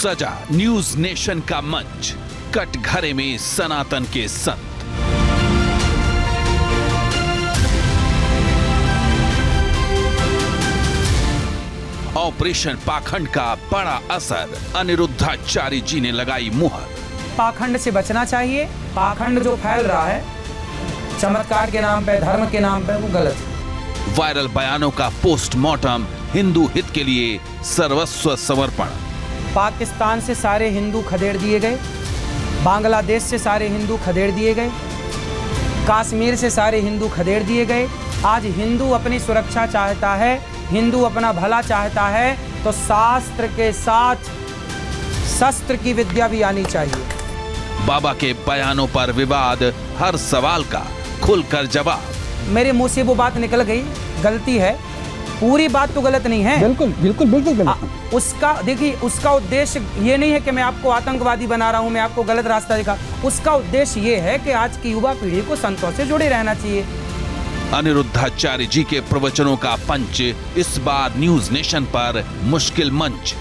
सजा news nation का मंच, कटघरे में सनातन के संत। ऑपरेशन पाखंड का बड़ा असर, अनिरुद्धाचार्य जी ने लगाई मुहर। पाखंड से बचना चाहिए। पाखंड जो फैल रहा है चमत्कार के नाम पे, धर्म के नाम पे, वो गलत है। वायरल बयानों का पोस्टमार्टम, हिंदू हित के लिए सर्वस्व समर्पण। पाकिस्तान से सारे हिंदू खदेड़ दिए गए, बांग्लादेश से सारे हिंदू खदेड़ दिए गए, कश्मीर से सारे हिंदू खदेड़ दिए गए। आज हिंदू अपनी सुरक्षा चाहता है, हिंदू अपना भला चाहता है, तो शास्त्र के साथ शस्त्र की विद्या भी आनी चाहिए। बाबा के बयानों पर विवाद, हर सवाल का खुलकर जवाब। मेरे मुंह से वो बात निकल गई, गलती है, पूरी बात तो गलत नहीं है। बिल्कुल बिल्कुल बिल्कुल गलत। उसका देखिए, उसका उद्देश्य ये नहीं है कि मैं आपको आतंकवादी बना रहा हूं, मैं आपको गलत रास्ता दिखा। उसका उद्देश्य ये है कि आज की युवा पीढ़ी को संतों से जुड़े रहना चाहिए। अनिरुद्धाचार्य जी के प्रवचनों का पंच, इस बार न्यूज नेशन पर मुश्किल मंच।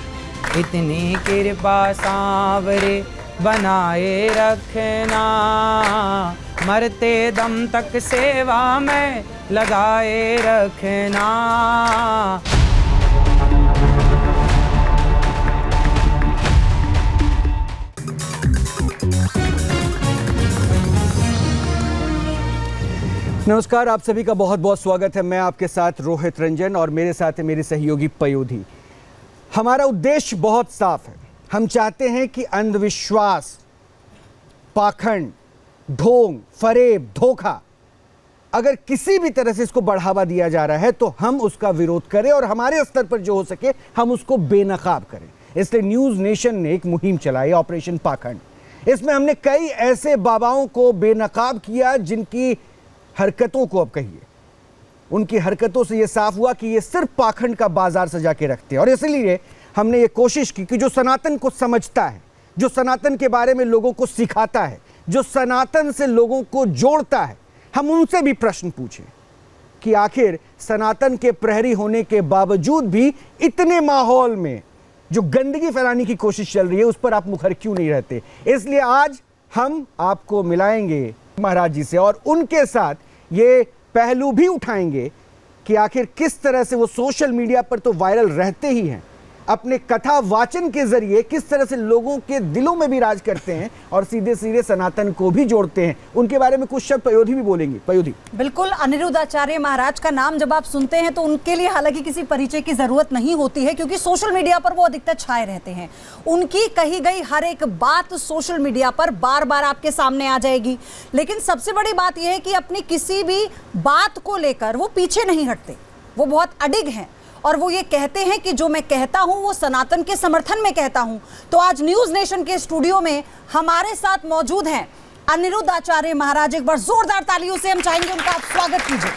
इतनी कृपा सांवरे बनाए रखना, मरते दम तक सेवा में लगाए रखना। नमस्कार, आप सभी का बहुत बहुत स्वागत है। मैं आपके साथ रोहित रंजन और मेरे साथ है मेरे सहयोगी पयोधी। हमारा उद्देश्य बहुत साफ है। हम चाहते हैं कि अंधविश्वास, पाखंड, ढोंग, फरेब, धोखा, अगर किसी भी तरह से इसको बढ़ावा दिया जा रहा है तो हम उसका विरोध करें और हमारे स्तर पर जो हो सके हम उसको बेनकाब करें। इसलिए न्यूज नेशन ने एक मुहिम चलाई, ऑपरेशन पाखंड। इसमें हमने कई ऐसे बाबाओं को बेनकाब किया जिनकी हरकतों को, अब कहिए उनकी हरकतों से यह साफ हुआ कि ये सिर्फ पाखंड का बाजार सजा के रखते हैं। और इसलिए हमने ये कोशिश की कि जो सनातन को समझता है, जो सनातन के बारे में लोगों को सिखाता है, जो सनातन से लोगों को जोड़ता है, हम उनसे भी प्रश्न पूछें कि आखिर सनातन के प्रहरी होने के बावजूद भी इतने माहौल में जो गंदगी फैलाने की कोशिश चल रही है उस पर आप मुखर क्यों नहीं रहते। इसलिए आज हम आपको मिलाएंगे महाराज जी से और उनके साथ ये पहलू भी उठाएंगे कि आखिर किस तरह से वो सोशल मीडिया पर तो वायरल रहते ही हैं, अपने कथा वाचन के जरिए किस तरह से लोगों के दिलों में भी राज करते हैं और सीधे सीधे सनातन को भी जोड़ते हैं। उनके बारे में कुछ शब्द पयोधी भी बोलेंगे। पयोधी। बिल्कुल, अनिरुद्धाचार्य महाराज का नाम जब आप सुनते हैं तो उनके लिए हालांकि किसी परिचय की जरूरत नहीं होती है, क्योंकि सोशल मीडिया पर वो अधिकतर छाए रहते हैं। उनकी कही गई हर एक बात सोशल मीडिया पर बार बार आपके सामने आ जाएगी। लेकिन सबसे बड़ी बात यह है कि अपनी किसी भी बात को लेकर वो पीछे नहीं हटते, वो बहुत अडिग हैं और वो ये कहते हैं कि जो मैं कहता हूं वो सनातन के समर्थन में कहता हूं। तो आज न्यूज नेशन के स्टूडियो में हमारे साथ मौजूद हैं अनिरुद्धाचार्य महाराज। एक बार जोरदार तालियों से हम चाहेंगे उनका आप स्वागत कीजिए।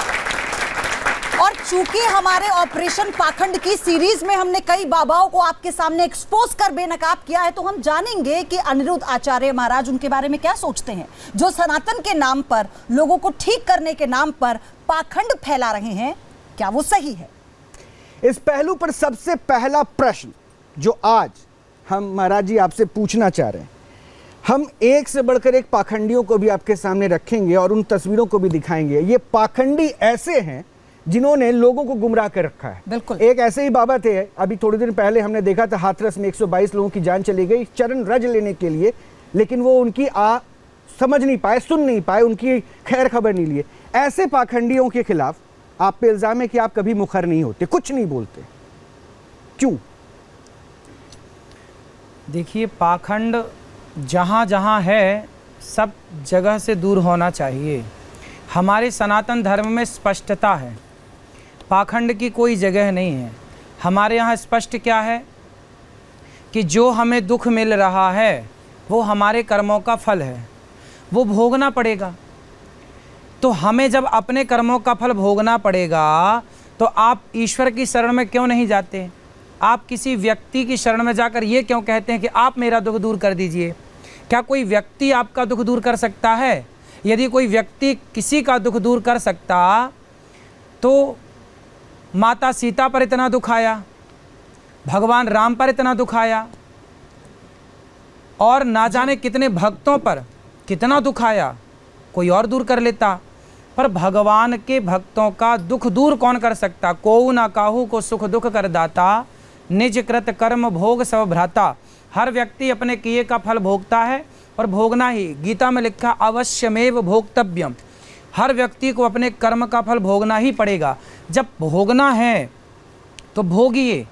और चूंकि हमारे ऑपरेशन पाखंड की सीरीज में हमने कई बाबाओं को आपके सामने एक्सपोज कर बेनकाब किया है, तो हम जानेंगे कि अनिरुद्धाचार्य महाराज उनके बारे में क्या सोचते हैं, जो सनातन के नाम पर, लोगों को ठीक करने के नाम पर पाखंड फैला रहे हैं। क्या वो सही है? इस पहलू पर सबसे पहला प्रश्न जो आज हम महाराज जी आपसे पूछना चाह रहे हैं, हम एक से बढ़कर एक पाखंडियों को भी आपके सामने रखेंगे और उन तस्वीरों को भी दिखाएंगे। ये पाखंडी ऐसे हैं जिन्होंने लोगों को गुमराह कर रखा है। बिल्कुल। एक ऐसे ही बाबा थे, अभी थोड़े दिन पहले हमने देखा था हाथरस में 122 लोगों की जान चली गई चरण रज लेने के लिए, लेकिन वो उनकी समझ नहीं पाए, सुन नहीं पाए, उनकी खैर खबर नहीं लिए। ऐसे पाखंडियों के खिलाफ आप पे इल्जाम है कि आप कभी मुखर नहीं होते, कुछ नहीं बोलते, क्यों? देखिए, पाखंड जहाँ जहाँ है सब जगह से दूर होना चाहिए। हमारे सनातन धर्म में स्पष्टता है, पाखंड की कोई जगह नहीं है। हमारे यहाँ स्पष्ट क्या है कि जो हमें दुख मिल रहा है वो हमारे कर्मों का फल है, वो भोगना पड़ेगा। तो हमें जब अपने कर्मों का फल भोगना पड़ेगा तो आप ईश्वर की शरण में क्यों नहीं जाते? आप किसी व्यक्ति की शरण में जाकर ये क्यों कहते हैं कि आप मेरा दुख दूर कर दीजिए? क्या कोई व्यक्ति आपका दुख दूर कर सकता है? यदि कोई व्यक्ति किसी का दुख दूर कर सकता तो माता सीता पर इतना दुख आया, भगवान राम पर इतना दुख आया, और ना जाने कितने भक्तों पर कितना दुख आया, कोई और दूर कर लेता, पर भगवान के भक्तों का दुख दूर कौन कर सकता। कोऊ ना काहू को सुख दुख कर दाता, निज कृत कर्म भोग सब भ्राता। हर व्यक्ति अपने किए का फल भोगता है और भोगना ही, गीता में लिखा अवश्यमेव भोक्तव्यम। हर व्यक्ति को अपने कर्म का फल भोगना ही पड़ेगा। जब भोगना है तो भोगिए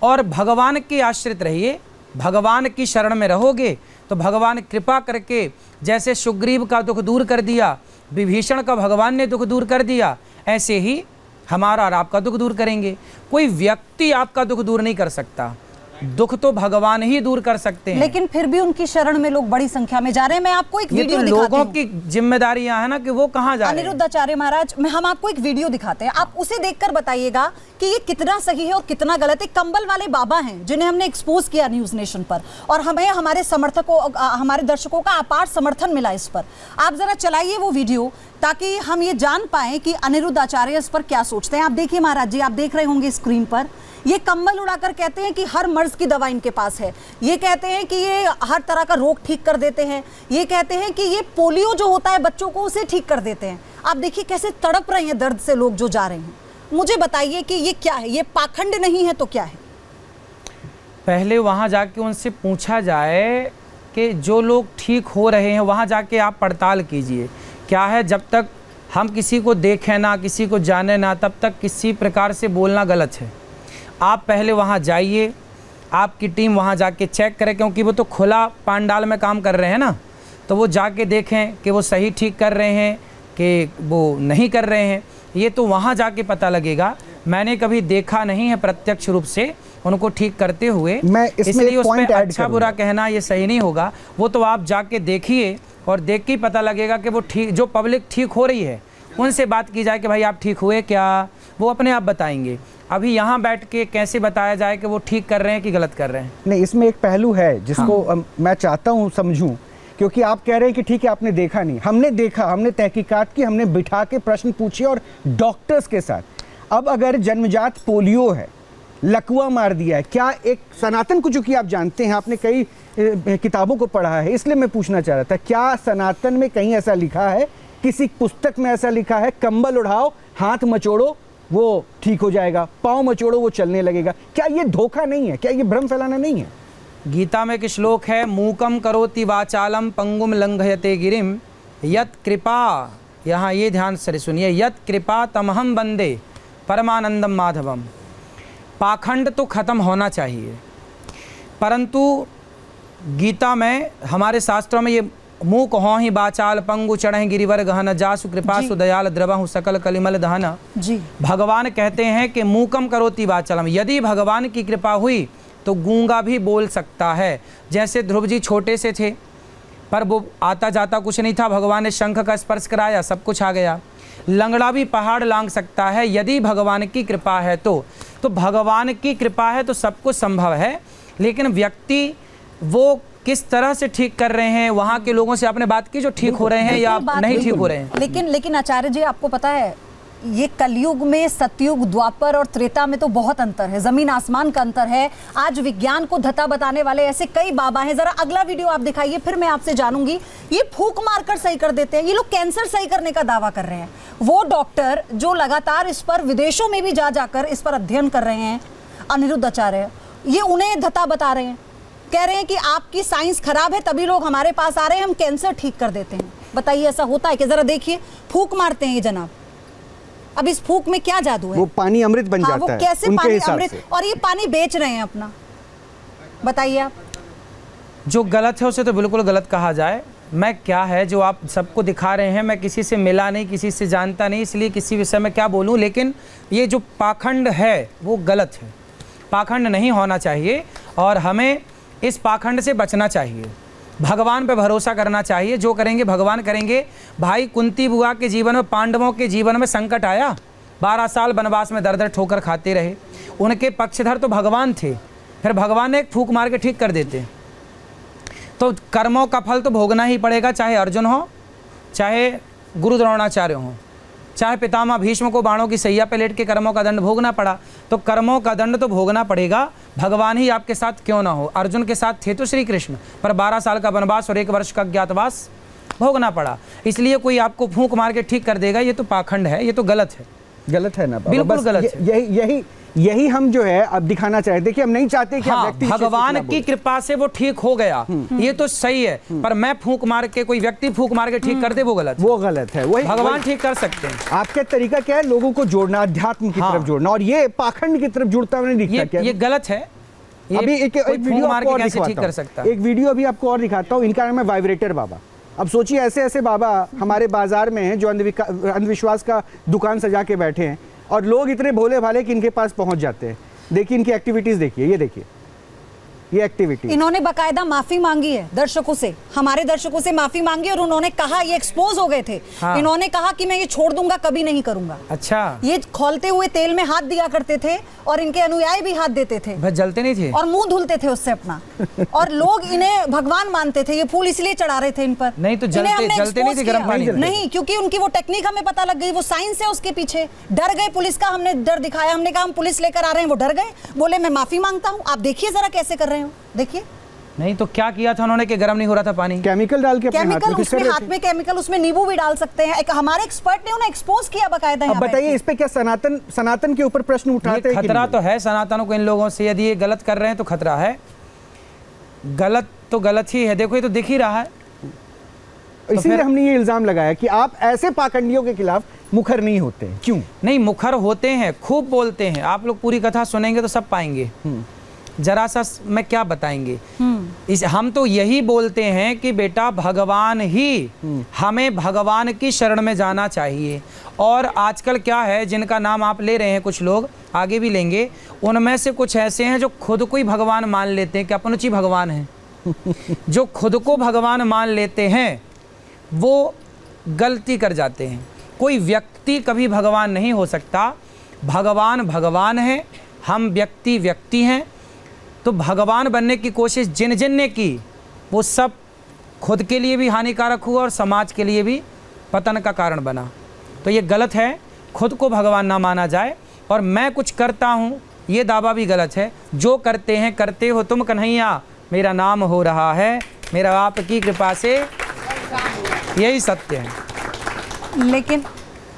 और भगवान के आश्रित रहिए, भगवान की शरण में रहोगे तो भगवान कृपा करके, जैसे सुग्रीव का दुख दूर कर दिया, विभीषण का भगवान ने दुख दूर कर दिया, ऐसे ही हमारा और आपका दुख दूर करेंगे। कोई व्यक्ति आपका दुख दूर नहीं कर सकता, दुख तो भगवान ही दूर कर सकते हैं। लेकिन फिर भी उनकी शरण में लोग बड़ी संख्या में जा रहे हैं। मैं आपको एक वीडियो दिखाती हूं। लोगों की जिम्मेदारियां है ना कि वो कहाँ जा रहे हैं। अनिरुद्ध आचार्य महाराज, हम आपको एक वीडियो दिखाते हैं, आप उसे देखकर बताइएगा कि ये कितना सही है और कितना गलत है। कंबल वाले बाबा हैं जिन्हें हमने एक्सपोज किया न्यूज नेशन पर, और हमें हमारे समर्थकों, हमारे दर्शकों का अपार समर्थन मिला इस पर। आप जरा चलाइए वो वीडियो ताकि हम ये जान पाए कि अनिरुद्ध आचार्य इस पर क्या सोचते हैं। आप देखिए महाराज जी, आप देख रहे होंगे स्क्रीन पर, ये कंबल उड़ाकर कहते हैं कि हर मर्ज की दवा इनके पास है। ये कहते हैं कि ये हर तरह का रोग ठीक कर देते हैं। ये कहते हैं कि ये पोलियो जो होता है बच्चों को, उसे ठीक कर देते हैं। आप देखिए कैसे तड़प रहे हैं दर्द से लोग जो जा रहे हैं। मुझे बताइए कि ये क्या है? ये पाखंड नहीं है तो क्या है? पहले वहाँ जाके उनसे पूछा जाए कि जो लोग ठीक हो रहे हैं वहाँ जाके आप पड़ताल कीजिए। क्या है, जब तक हम किसी को देखें ना, किसी को जाने ना, तब तक किसी प्रकार से बोलना गलत है। आप पहले वहाँ जाइए, आपकी टीम वहाँ जाके चेक करे, क्योंकि वो तो खुला पांडाल में काम कर रहे हैं ना, तो वो जाके देखें कि वो सही ठीक कर रहे हैं कि वो नहीं कर रहे हैं। ये तो वहाँ जाके पता लगेगा। मैंने कभी देखा नहीं है प्रत्यक्ष रूप से उनको ठीक करते हुए, मैं इसलिए उस पर अच्छा बुरा कहना ये सही नहीं होगा। वो तो आप जाके देखिए और देख के ही पता लगेगा कि वो ठीक, जो पब्लिक ठीक हो रही है उनसे बात की जाए कि भाई आप ठीक हुए क्या, वो अपने आप बताएंगे। अभी यहाँ बैठ के कैसे बताया जाए कि वो ठीक कर रहे हैं कि गलत कर रहे हैं? नहीं, इसमें एक पहलू है जिसको मैं चाहता हूँ समझूं, क्योंकि आप कह रहे हैं कि ठीक है आपने देखा नहीं, हमने देखा, हमने तहकीकात की, हमने बिठा के प्रश्न पूछे और डॉक्टर्स के साथ। अब अगर जन्मजात पोलियो है, लकवा मार दिया है, क्या एक सनातन को, चूंकि आप जानते हैं, आपने कई किताबों को पढ़ा है, इसलिए मैं पूछना चाह रहा था, क्या सनातन में कहीं ऐसा लिखा है, किसी पुस्तक में ऐसा लिखा है, कंबल उड़ाओ, हाथ मचोड़ो, वो ठीक हो जाएगा, पाँव मचोड़ो, वो चलने लगेगा? क्या ये धोखा नहीं है? क्या ये भ्रम फैलाना नहीं है? गीता में एक श्लोक है, मूकम करोति वाचालम पंगुम लंघयते गिरिम यत कृपा, यहाँ ये ध्यान से सुनिए, यत कृपा तमहम वंदे परमानंदम माधवम। पाखंड तो खत्म होना चाहिए, परंतु गीता में, हमारे शास्त्रों में ये मुँह कहो ही बाचाल पंगु चढ़ गिरिवर गहन जासु कृपा सुदयाल द्रवहु सकल कलिमल दहन जी। भगवान कहते हैं कि मूकम करोति वाचालम, यदि भगवान की कृपा हुई तो गूंगा भी बोल सकता है। जैसे ध्रुव जी छोटे से थे पर वो आता जाता कुछ नहीं था, भगवान ने शंख का स्पर्श कराया, सब कुछ आ गया। लंगड़ा भी पहाड़ लांघ सकता है यदि भगवान की कृपा है तो भगवान की कृपा है तो सब कुछ संभव है। लेकिन व्यक्ति वो किस तरह से ठीक कर रहे हैं, वहाँ के लोगों से आपने बात की जो ठीक हो रहे हैं या नहीं ठीक हो रहे हैं? लेकिन आचार्य जी, आपको पता है ये कलयुग में सतयुग, द्वापर और त्रेता में तो बहुत अंतर है, जमीन आसमान का अंतर है। आज विज्ञान को धता बताने वाले ऐसे कई बाबा हैं। जरा अगला वीडियो आप दिखाइए, फिर मैं आपसे जानूंगी। ये फूंक मारकर सही कर देते हैं, ये लोग कैंसर सही करने का दावा कर रहे हैं। वो डॉक्टर जो लगातार इस पर विदेशों में भी जाकर इस पर अध्ययन कर रहे हैं, अनिरुद्ध आचार्य, ये उन्हें धता बता रहे हैं, कह रहे हैं कि आपकी साइंस खराब है तभी लोग हमारे पास आ रहे हैं, हम कैंसर ठीक कर देते हैं। बताइए ऐसा होता है कि? जरा देखिए, फूंक मारते हैं ये जनाब। अब इस फूंक में क्या जादू है? वो पानी अमृत बन जाता है। वो कैसे पानी अमृत, और ये पानी बेच रहे हैं अपना, बताइए आप। जो गलत है उसे तो बिल्कुल गलत कहा जाए। मैं क्या है जो आप सबको दिखा रहे हैं, मैं किसी से मिला नहीं, किसी से जानता नहीं, इसलिए किसी विषय में क्या बोलूं। लेकिन ये जो पाखंड है वो गलत है, पाखंड नहीं होना चाहिए और हमें इस पाखंड से बचना चाहिए। भगवान पे भरोसा करना चाहिए, जो करेंगे भगवान करेंगे। भाई कुंती बुआ के जीवन में, पांडवों के जीवन में संकट आया, 12 साल वनवास में दर दर ठोकर खाते रहे, उनके पक्षधर तो भगवान थे, फिर भगवान ने एक फूंक मार के ठीक कर देते। तो कर्मों का फल तो भोगना ही पड़ेगा, चाहे अर्जुन हो चाहे गुरु द्रोणाचार्य हो। चाहे पितामह भीष्म को बाणों की सैया पे लेट के कर्मों का दंड भोगना पड़ा, तो कर्मों का दंड तो भोगना पड़ेगा, भगवान ही आपके साथ क्यों ना हो। अर्जुन के साथ थे तो श्री कृष्ण, पर 12 साल का वनवास और 1 वर्ष का अज्ञातवास भोगना पड़ा। इसलिए कोई आपको फूंक मार के ठीक कर देगा, ये तो पाखंड है, ये तो गलत है। गलत है ना बाबा? बिल्कुल बस गलत है। यही हम जो है अब दिखाना चाहते, देखिए हम नहीं चाहते कि हाँ, व्यक्ति भगवान की कृपा से वो ठीक हो गया, ये तो सही है, पर मैं फूंक मार के, कोई व्यक्ति फूंक मार के ठीक कर दे, वो गलत है। वही भगवान ठीक कर सकते हैं। आपका तरीका क्या है? लोगों को जोड़ना, अध्यात्म की तरफ जोड़ना, और ये पाखंड की तरफ जुड़ता हुआ नहीं दिखता। ये गलत है। अभी एक वीडियो मार आपको के कैसे ठीक कर सकता है? एक वीडियो अभी आपको और दिखाता हूँ। इनका नाम है वाइब्रेटर बाबा। अब सोचिए ऐसे ऐसे बाबा हमारे बाजार में हैं जो अंधविश्वास का दुकान सजा के बैठे हैं, और लोग इतने भोले भाले कि इनके पास पहुंच जाते हैं। देखिए इनकी एक्टिविटीज देखिए, ये देखिए ये एक्टिविटी। इन्होंने बकायदा माफी मांगी है दर्शकों से, हमारे दर्शकों से माफी मांगी, और उन्होंने कहा, ये एक्सपोज हो गए थे। हाँ। इन्होंने कहा कि मैं ये छोड़ दूंगा, कभी नहीं करूंगा। अच्छा, ये खौलते हुए तेल में हाथ दिया करते थे, और इनके अनुयायी भी हाथ देते थे, बस जलते नहीं थे, और मुंह धुलते थे उससे अपना। और लोग इन्हें भगवान मानते थे, ये फूल इसलिए चढ़ा रहे थे इन पर। नहीं तो इन्हें हमने जलते नहीं थे expose गर्म किया। पानी में। नहीं, क्योंकि उनकी वो टेक्निक हमें पता लग गई, वो साइंस है उसके पीछे। डर गए पुलिस का, हमने डर दिखाया, हमने कहा हम पुलिस लेकर आ रहे हैं, वो डर गए, बोले मैं माफी मांगता हूँ। आप देखिए जरा कैसे कर रहे हो, देखिए। नहीं तो क्या किया था उन्होंने कि गर्म नहीं हो रहा था पानी? केमिकल डाल के अपने केमिकल, हाथ उसमें हाथ में केमिकल, उसमें नींबू भी डाल सकते हैं। एक हमारे एक्सपर्ट ने उन्हें एक्सपोज किया बकायदा। अब बताइए इस पे क्या सनातन के ऊपर प्रश्न उठाते हैं? खतरा तो है सनातन को इन लोगों से, यदि ये गलत कर रहे हैं तो खतरा है। गलत तो गलत ही है, देखो ये तो दिख ही रहा है। इसीलिए हमने ये इल्जाम लगाया कि आप ऐसे पाखंडियों के खिलाफ मुखर नहीं होते। क्यों नहीं? मुखर होते हैं, खूब बोलते हैं। आप लोग पूरी कथा सुनेंगे तो सब पाएंगे। जरा सा मैं क्या बताएंगे, हम तो यही बोलते हैं कि बेटा भगवान ही, हमें भगवान की शरण में जाना चाहिए। और आजकल क्या है, जिनका नाम आप ले रहे हैं, कुछ लोग आगे भी लेंगे, उनमें से कुछ ऐसे हैं जो खुद को ही भगवान मान लेते हैं कि अपन ही भगवान है। जो खुद को भगवान मान लेते हैं वो गलती कर जाते हैं। कोई व्यक्ति कभी भगवान नहीं हो सकता, भगवान भगवान है, हम व्यक्ति व्यक्ति हैं। तो भगवान बनने की कोशिश जिन जिन ने की, वो सब खुद के लिए भी हानिकारक हुआ और समाज के लिए भी पतन का कारण बना। तो ये गलत है, खुद को भगवान ना माना जाए। और मैं कुछ करता हूँ ये दावा भी गलत है। जो करते हैं करते हो तुम कन्हैया, मेरा नाम हो रहा है, मेरा आपकी कृपा से, यही सत्य है। लेकिन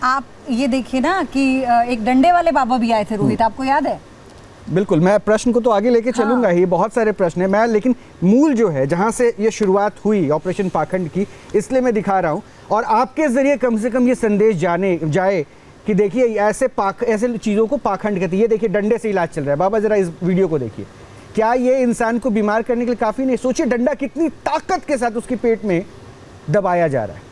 आप ये देखिए ना कि एक डंडे वाले बाबा भी आए थे रोहित, आपको याद है? बिल्कुल, मैं प्रश्न को तो आगे लेके चलूंगा ही, बहुत सारे प्रश्न है मैं, लेकिन मूल जो है जहां से ये शुरुआत हुई ऑपरेशन पाखंड की, इसलिए मैं दिखा रहा हूं, और आपके जरिए कम से कम ये संदेश जाए कि देखिए ऐसे चीज़ों को पाखंड कहते हैं। ये देखिए डंडे से इलाज चल रहा है। बाबा जरा इस वीडियो को देखिए, क्या ये इंसान को बीमार करने के लिए काफ़ी नहीं? सोचिए डंडा कितनी ताकत के साथ उसके पेट में दबाया जा रहा है।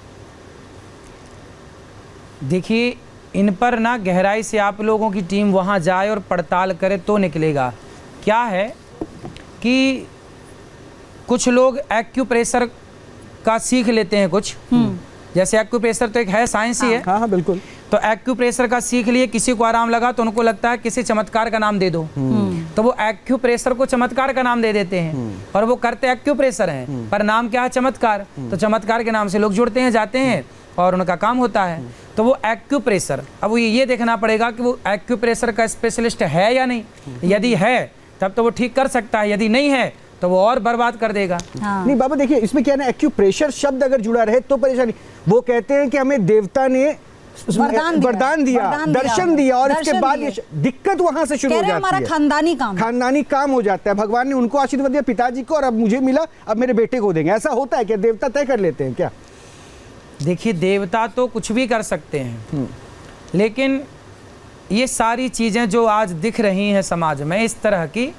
देखिए इन पर ना गहराई से आप लोगों की टीम वहाँ जाए और पड़ताल करे तो निकलेगा। क्या है कि कुछ लोग एक्यूप्रेशर का सीख लेते हैं कुछ, जैसे एक्यूप्रेशर तो एक है, साइंस ही है। हाँ हाँ बिल्कुल। तो एक्यूप्रेशर का सीख लिए, किसी को आराम लगा तो उनको लगता है किसी चमत्कार का नाम दे दो, तो वो एक्यूप्रेशर को चमत्कार का नाम दे देते हैं, और वो करते एक्यूप्रेशर हैं, पर नाम क्या है? चमत्कार। तो चमत्कार के नाम से लोग जुड़ते हैं, जाते हैं और उनका काम होता है। तो वो एक्यूप्रेशर, अब वो ये देखना पड़ेगा कि वो एक्यूप्रेशर का स्पेशलिस्ट है या नहीं। यदि है तब तो वो ठीक कर सकता है, यदि नहीं है तो वो और बर्बाद कर देगा। नहीं बाबा देखिए इसमें क्या है ना, एक्यूप्रेशर शब्द अगर जुड़ा रहे तो परेशानी। वो कहते हैं कि हमें देवता ने वरदान दिया, दर्शन दिया, और इसके बाद ये दिक्कत वहां से शुरू हो जाती है। हमारा खानदानी काम हो जाता है। भगवान ने उनको आशीर्वाद दिया पिताजी को, और अब मुझे मिला, अब मेरे बेटे को देंगे। ऐसा होता है क्या? देवता तय कर लेते हैं क्या? देखिए देवता तो कुछ भी कर सकते हैं, लेकिन ये सारी चीज़ें जो आज दिख रही हैं समाज में इस तरह की,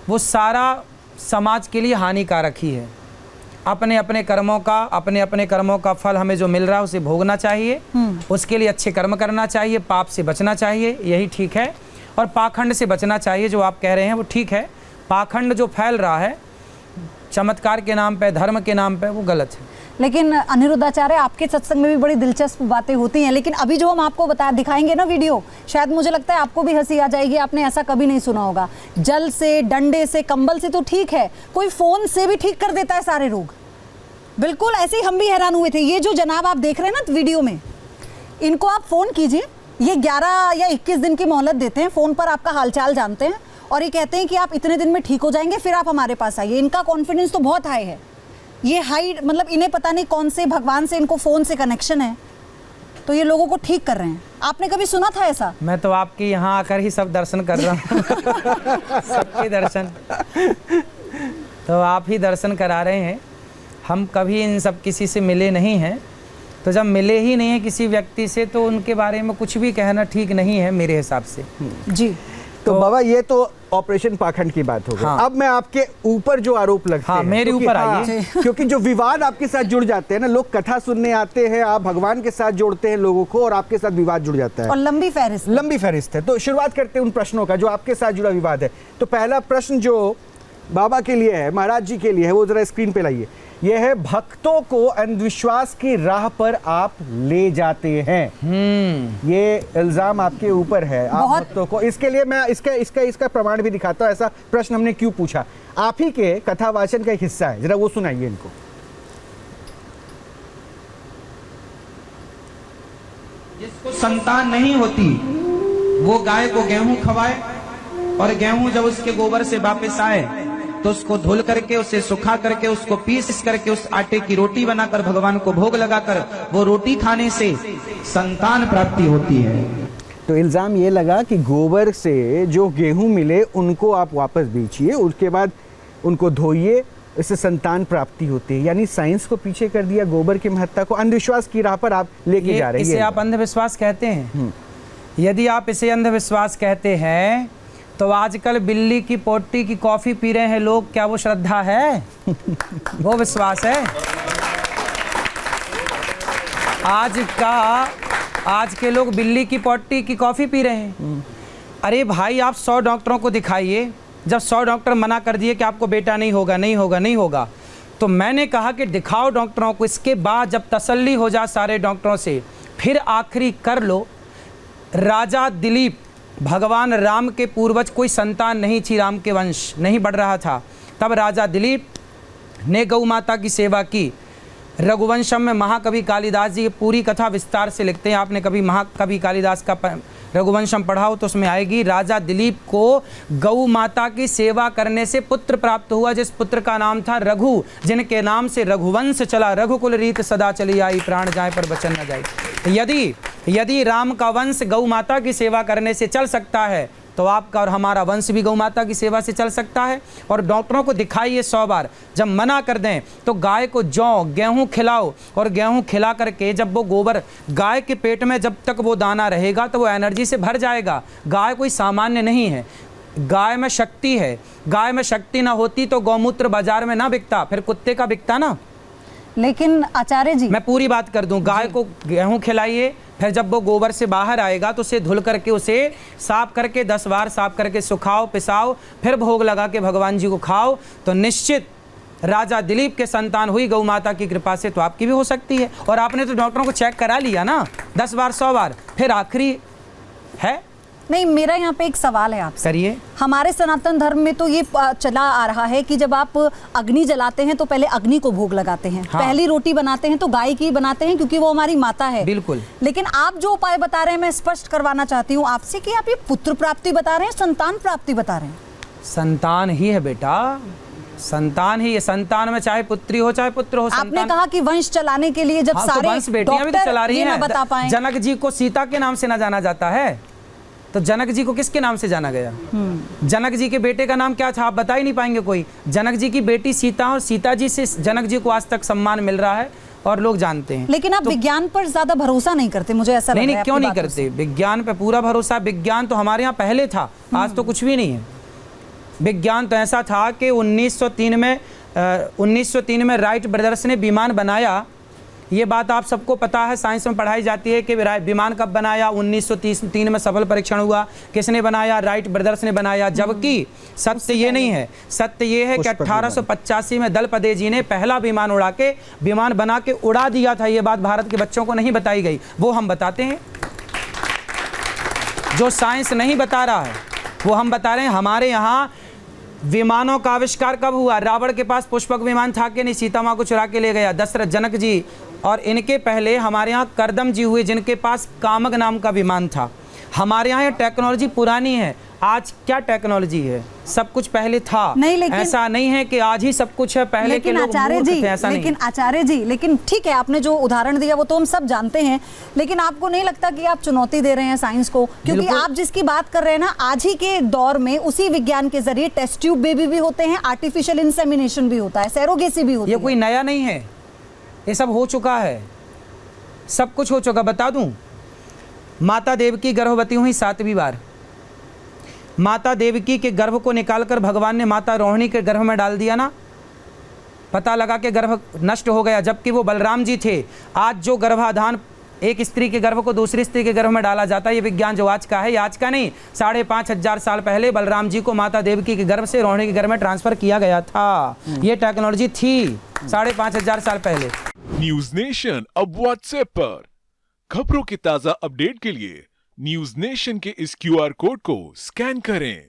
वो सारा समाज के लिए हानिकारक ही है। अपने अपने कर्मों का फल हमें जो मिल रहा है उसे भोगना चाहिए, उसके लिए अच्छे कर्म करना चाहिए, पाप से बचना चाहिए, यही ठीक है। और पाखंड से बचना चाहिए, जो आप कह रहे हैं वो ठीक है। पाखंड जो फैल रहा है चमत्कार के नाम पे, धर्म के नाम पे, वो गलत है। लेकिन अनिरुद्धाचार्य, आपके सत्संग में भी बड़ी दिलचस्प बातें होती हैं, लेकिन अभी जो हम आपको दिखाएंगे ना वीडियो, शायद मुझे लगता है आपको भी हंसी आ जाएगी। आपने ऐसा कभी नहीं सुना होगा। जल से, डंडे से, कंबल से तो ठीक है, कोई फोन से भी ठीक कर देता है सारे रोग। बिल्कुल ऐसे ही हम भी हैरान हुए थे। ये जो जनाब आप देख रहे हैं ना वीडियो में, इनको आप फोन कीजिए, ये 11 या 21 दिन की मोहलत देते हैं, फोन पर आपका हालचाल जानते हैं और ये कहते हैं कि आप इतने दिन में ठीक हो जाएंगे, फिर आप हमारे पास आइए। इनका कॉन्फिडेंस तो बहुत हाई है। ये हाई मतलब इन्हें पता नहीं कौन से भगवान से इनको फोन से कनेक्शन है, तो ये लोगों को ठीक कर रहे हैं। आपने कभी सुना था ऐसा? मैं तो आपके यहाँ आकर ही सब दर्शन कर रहा हूँ सबके दर्शन तो आप ही दर्शन करा रहे हैं। हम कभी इन सब किसी से मिले नहीं हैं, तो जब मिले ही नहीं है किसी व्यक्ति से तो उनके बारे में कुछ भी कहना ठीक नहीं है मेरे हिसाब से। जी तो बाबा ये तो ऑपरेशन पाखंड की बात हो गई। हाँ। अब मैं आपके ऊपर जो आरोप लगते हाँ, हैं मेरे क्योंकि- ऊपर हाँ, आइए। क्योंकि जो विवाद आपके साथ जुड़ जाते हैं ना, लोग कथा सुनने आते हैं, आप भगवान के साथ जोड़ते हैं लोगों को और आपके साथ विवाद जुड़ जाता है और लंबी फहरिस्त। लंबी फहरिस्त है। तो शुरुआत करते हैं उन प्रश्नों का जो आपके साथ जुड़ा विवाद है। तो पहला प्रश्न जो बाबा के लिए है, महाराज जी के लिए है, वो जरा स्क्रीन पे लाइए। यह है, भक्तों को अंधविश्वास की राह पर आप ले जाते हैं। ये इल्जाम आपके ऊपर है, आप बहुत- भक्तों को। इसके लिए मैं इसका प्रमाण भी दिखाता हूं। ऐसा प्रश्न हमने क्यों पूछा, आप ही के कथावाचन का एक हिस्सा है, जरा वो सुनाइए इनको। जिसको संतान नहीं होती वो गाय को गेहूं खवाए और गेहूं जब उसके गोबर से वापस आए तो उसको धुल करके, उसे सुखा करके, उसको पीस करके उस आटे की रोटी बनाकर भगवान को भोग लगाकर वो रोटी खाने से संतान प्राप्ति होती है। तो इल्जाम ये लगा कि गोबर से जो गेहूं मिले उनको आप वापस बेचिए, उसके बाद उनको धोइए, इससे संतान प्राप्ति होती है। यानी साइंस को पीछे कर दिया, गोबर की महत्ता को अंधविश्वास की राह पर आप लेके जा रहे हैं। इसे आप अंधविश्वास कहते हैं? यदि आप इसे अंधविश्वास कहते हैं तो आजकल बिल्ली की पोटी की कॉफी पी रहे हैं लोग, क्या वो श्रद्धा है? वो विश्वास है? आज के लोग बिल्ली की पोटी की कॉफी पी रहे हैं। अरे भाई, आप 100 डॉक्टरों को दिखाइए, जब 100 डॉक्टर मना कर दिए कि आपको बेटा नहीं होगा नहीं होगा नहीं होगा, तो मैंने कहा कि दिखाओ डॉक्टरों को, इसके बाद जब तसल्ली हो जाए सारे डॉक्टरों से, फिर आखिरी कर लो। राजा दिलीप, भगवान राम के पूर्वज, कोई संतान नहीं थी, राम के वंश नहीं बढ़ रहा था, तब राजा दिलीप ने गौ माता की सेवा की। रघुवंशम में महाकवि कालिदास जी पूरी कथा विस्तार से लिखते हैं। आपने कभी महाकवि कालिदास का रघुवंशम पढ़ा हो तो उसमें आएगी, राजा दिलीप को गौ माता की सेवा करने से पुत्र प्राप्त हुआ, जिस पुत्र का नाम था रघु, जिनके नाम से रघुवंश चला। रघुकुल रीत सदा चली आई, प्राण जाए पर वचन न जाए। यदि राम का वंश गौ माता की सेवा करने से चल सकता है तो आपका और हमारा वंश भी गौ माता की सेवा से चल सकता है। और डॉक्टरों को दिखाइए 100 बार, जब मना कर दें तो गाय को जौ गेहूं खिलाओ, और गेहूं खिला करके जब वो गोबर गाय के पेट में जब तक वो दाना रहेगा तो वो एनर्जी से भर जाएगा। गाय कोई सामान्य नहीं है, गाय में शक्ति है। गाय में शक्ति ना होती तो गौमूत्र बाजार में ना बिकता, फिर कुत्ते का बिकता ना। लेकिन आचार्य जी, मैं पूरी बात कर दूं, गाय को गेहूं खिलाइए, फिर जब वो गोबर से बाहर आएगा तो उसे धुल करके, उसे साफ करके 10 बार साफ करके सुखाओ, पिसाओ, फिर भोग लगा के भगवान जी को खाओ, तो निश्चित राजा दिलीप के संतान हुई गौ माता की कृपा से, तो आपकी भी हो सकती है। और आपने तो डॉक्टरों को चेक करा लिया ना 10 बार 100 बार, फिर आखिरी है। नहीं, मेरा यहाँ पे एक सवाल है आपसे। करिए। हमारे सनातन धर्म में तो ये चला आ रहा है कि जब आप अग्नि जलाते हैं तो पहले अग्नि को भोग लगाते हैं। हाँ। पहली रोटी बनाते हैं तो गाय की बनाते हैं क्योंकि वो हमारी माता है। बिल्कुल। लेकिन आप जो उपाय बता रहे हैं, मैं स्पष्ट करवाना चाहती हूँ आपसे कि आप ये पुत्र प्राप्ति बता रहे हैं, संतान प्राप्ति बता रहे हैं? संतान ही है बेटा, संतान ही है। संतान में चाहे पुत्री हो चाहे पुत्र हो, आपने कहा कि वंश चलाने के लिए जब हाँ, तो सारे वंश बेटियां भी तो चला रही ये हैं। ना बता पाए। जनक जी को सीता के नाम से ना जाना जाता है, तो जनक जी को किसके नाम से जाना गया? जनक जी के बेटे का नाम क्या था, आप बता ही नहीं पाएंगे कोई। जनक जी की बेटी सीता, और सीता जी से जनक जी को आज तक सम्मान मिल रहा है और लोग जानते हैं। लेकिन आप विज्ञान पर ज्यादा भरोसा नहीं करते, मुझे ऐसा लग रहा है। नहीं, क्यों आपकी नहीं बातों से। करते? विज्ञान पे पूरा भरोसा। विज्ञान तो हमारे यहाँ पहले था, आज तो कुछ भी नहीं है। विज्ञान तो ऐसा था कि 1903 में राइट ब्रदर्स ने विमान बनाया। ये बात आप सबको पता है, साइंस में पढ़ाई जाती है कि विमान कब बनाया। 1903 में सफल परीक्षण हुआ। किसने बनाया? राइट ब्रदर्स ने बनाया। जबकि सत्य ये नहीं है, सत्य ये है कि 1885 में दलपदे जी ने पहला विमान उड़ा के, विमान बना के उड़ा दिया था। ये बात भारत के बच्चों को नहीं बताई गई, वो हम बताते हैं। जो साइंस नहीं बता रहा है वो हम बता रहे हैं। हमारे यहाँ विमानों का आविष्कार कब हुआ? रावण के पास पुष्पक विमान था कि नहीं? सीता माँ को चुरा के ले गया। दशरथ जनक जी और इनके पहले हमारे यहाँ करदम जी हुए जिनके पास कामक नाम का विमान था। हमारे यहाँ ये टेक्नोलॉजी पुरानी है। आज क्या टेक्नोलॉजी है? सब कुछ पहले था। नहीं, लेकिन ऐसा नहीं है कि आज ही सब कुछ है, पहले के लोग मूर्ख थे, ऐसा नहीं। लेकिन आचार्य जी, लेकिन ठीक है, आपने जो उदाहरण दिया वो तो हम सब जानते हैं, लेकिन आपको नहीं लगता कि आप चुनौती दे रहे हैं साइंस को? क्योंकि आप जिसकी बात कर रहे हैं ना, आज ही के दौर में उसी विज्ञान के जरिए टेस्ट ट्यूब बेबी भी होते हैं, आर्टिफिशियल इंसेमिनेशन भी होता है, सैरोगेसी भी होती है। ये कोई नया नहीं है, ये सब हो चुका है, सब कुछ हो चुका। बता दूं, माता देवकी गर्भवती हुई 7वीं बार। माता देवकी के गर्भ को निकालकर भगवान ने माता रोहिणी के गर्भ में डाल दिया ना, पता लगा कि गर्भ नष्ट हो गया, जबकि वो बलराम जी थे। आज जो गर्भाधान एक स्त्री के गर्भ को दूसरी स्त्री के गर्भ में डाला जाता है, ये विज्ञान जो आज का है, ये आज का नहीं, 5,500 साल पहले बलराम जी को माता देवकी के गर्भ से रोहिणी के गर्भ में ट्रांसफर किया गया था। ये टेक्नोलॉजी थी 5,500 साल पहले। न्यूज नेशन अब व्हाट्सएप पर खबरों के ताजा अपडेट के लिए न्यूज नेशन के इस QR कोड को स्कैन करें।